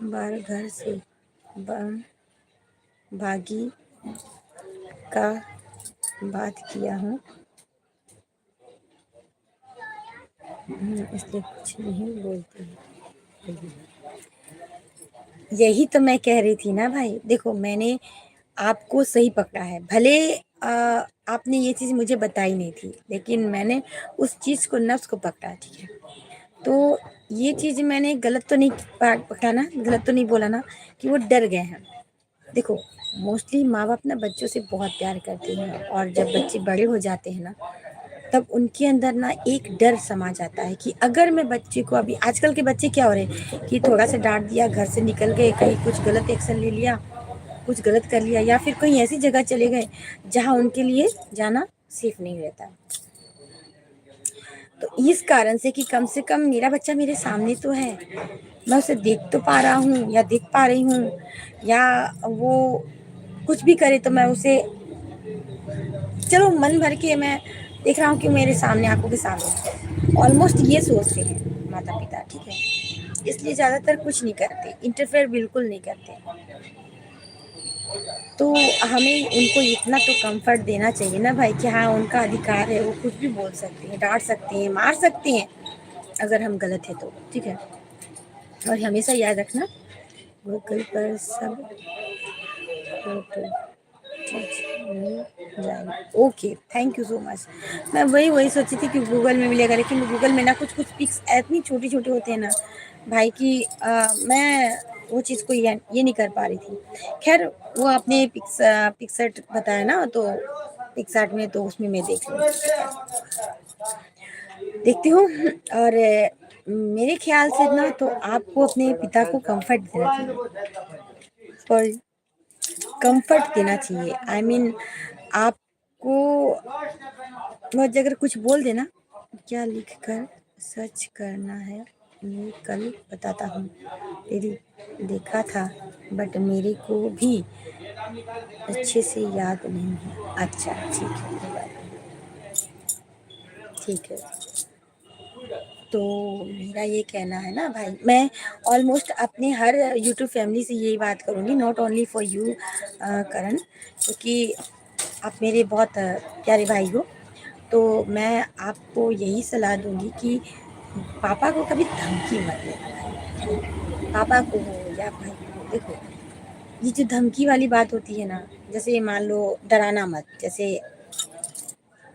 बार घर से भागी का बात किया हूँ, इसलिए कुछ नहीं बोलती। यही तो मैं कह रही थी ना भाई, देखो मैंने आपको सही पकड़ा है। भले आपने ये चीज़ मुझे बताई नहीं थी, लेकिन मैंने उस चीज़ को, नफ्स को पकड़ा, ठीक है। तो ये चीज़ मैंने गलत तो नहीं पकड़ा ना, गलत तो नहीं बोला ना कि वो डर गए हैं। देखो मोस्टली माँ बाप ना बच्चों से बहुत प्यार करते हैं, और जब बच्चे बड़े हो जाते हैं ना, तब उनके अंदर ना एक डर समा जाता है कि अगर मैं बच्चे को, अभी आजकल के बच्चे क्या हो रहे हैं कि थोड़ा सा डांट दिया, घर से निकल गए, कहीं कुछ गलत एक्शन ले लिया, कुछ गलत कर लिया, या फिर कहीं ऐसी जगह चले गए जहाँ उनके लिए जाना सेफ नहीं रहता। तो इस कारण से कि कम से कम मेरा बच्चा मेरे सामने तो है, मैं उसे देख तो पा रहा हूँ या देख पा रही हूँ, या वो कुछ भी करे तो मैं उसे, चलो मन भर के मैं देख रहा हूँ कि मेरे सामने, आंखों के सामने। ऑलमोस्ट ये सोचते हैं माता पिता, ठीक है। इसलिए ज़्यादातर कुछ नहीं करते, इंटरफेयर बिल्कुल नहीं करते। तो हमें उनको इतना तो कंफर्ट देना चाहिए ना भाई कि हाँ उनका अधिकार है, वो कुछ भी बोल सकते हैं, डांट सकते हैं, मार सकते हैं अगर हम गलत है तो, ठीक है। और हमेशा याद रखना, गूगल पर सब फोटो जाएगा। Okay, thank you so much. मैं वही सोची थी कि गूगल में मिलेगा, लेकिन गूगल में ना कुछ पिक्स इतनी छोटी छोटी होते हैं ना भाई कि मैं वो चीज़ को ये नहीं कर पा रही थी। खैर वो आपने पिक्सर्ट बताया ना, तो पिक्सार्ट में तो उसमें मैं देख लूँगी, देखती हूँ। और मेरे ख्याल से ना तो आपको अपने पिता को कंफर्ट देना चाहिए, सॉरी, कंफर्ट देना चाहिए। आई मीन आपको वो अगर कुछ बोल देना, क्या लिख कर सच करना है, मैं कल बताता हूँ, तेरी देखा था बट मेरे को भी अच्छे से याद नहीं है। अच्छा ठीक है, कोई बात नहीं, ठीक है। तो मेरा ये कहना है ना भाई, मैं ऑलमोस्ट अपने हर यूट्यूब फैमिली से यही बात करूँगी, नॉट ओनली फॉर यू करण, क्योंकि आप मेरे बहुत प्यारे भाई हो। तो मैं आपको यही सलाह दूंगी कि पापा को कभी धमकी मत देना भाई, है ना? पापा को हो या भाई को, देखो ये जो धमकी वाली बात होती है ना, जैसे मान लो डराना मत, जैसे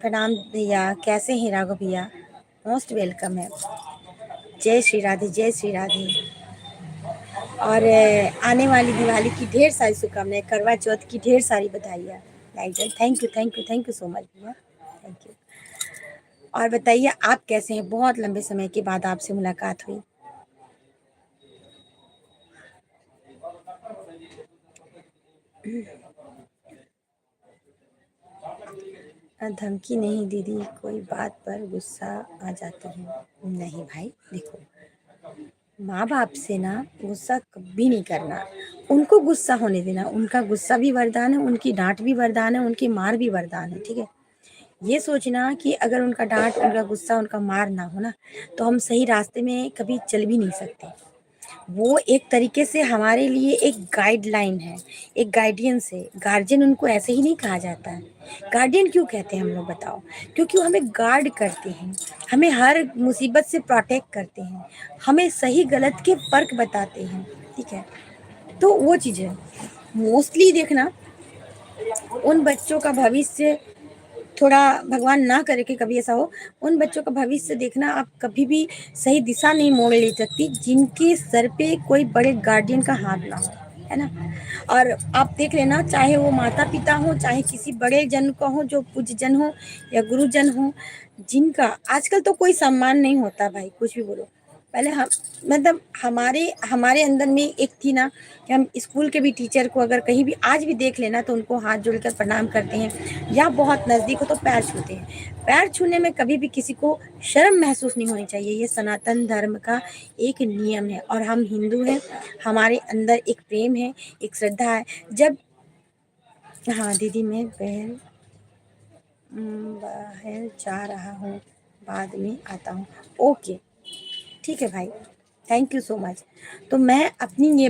प्रणाम भैया, कैसे हैं राघव भैया, मोस्ट वेलकम है, जय श्री राधे, जय श्री राधे। और आने वाली दिवाली की ढेर सारी शुभकामनाएं, करवा चौथ की ढेर सारी बधाइयाँ। Thank you thank you thank you so much भैया, थैंक यू। और बताइए आप कैसे हैं, बहुत लंबे समय के बाद आपसे मुलाकात हुई। धमकी नहीं दीदी, कोई बात पर गुस्सा आ जाती है। नहीं भाई देखो, माँ बाप से ना गुस्सा कभी नहीं करना, उनको गुस्सा होने देना, उनका गुस्सा भी वरदान है, उनकी डांट भी वरदान है, उनकी मार भी वरदान है, ठीक है। ये सोचना कि अगर उनका डांट, उनका गुस्सा, उनका मार ना हो ना, तो हम सही रास्ते में कभी चल भी नहीं सकते। वो एक तरीके से हमारे लिए एक गाइडलाइन है, एक गाइडियंस है। गार्जियन उनको ऐसे ही नहीं कहा जाता है। गार्डियन क्यों कहते हैं हम लोग बताओ? क्योंकि वो हमें गार्ड करते हैं, हमें हर मुसीबत से प्रोटेक्ट करते हैं, हमें सही गलत के फ़र्क बताते हैं, ठीक है। तो वो चीज़ है। मोस्टली देखना, उन बच्चों का भविष्य, थोड़ा भगवान ना करे कि कभी ऐसा हो, उन बच्चों का भविष्य देखना आप कभी भी सही दिशा नहीं मोड़ ले सकती जिनके सर पे कोई बड़े गार्डियन का हाथ ना हो, है ना। और आप देख लेना, चाहे वो माता पिता हो, चाहे किसी बड़े जन का हो, जो पूज्य जन हो या गुरुजन हो, जिनका आजकल तो कोई सम्मान नहीं होता भाई, कुछ भी बोलो। पहले हम, मतलब हमारे हमारे अंदर में एक थी ना कि हम स्कूल के भी टीचर को अगर कहीं भी आज भी देख लेना तो उनको हाथ जोड़कर प्रणाम करते हैं, या बहुत नज़दीक हो तो पैर छूते हैं। पैर छूने में कभी भी किसी को शर्म महसूस नहीं होनी चाहिए, ये सनातन धर्म का एक नियम है, और हम हिंदू हैं, हमारे अंदर एक प्रेम है, एक श्रद्धा है। जब, हाँ दीदी मैं बाहर जा रहा हूँ, बाद में आता हूँ। ओके ठीक है भाई, थैंक यू सो मच। तो मैं अपनी ये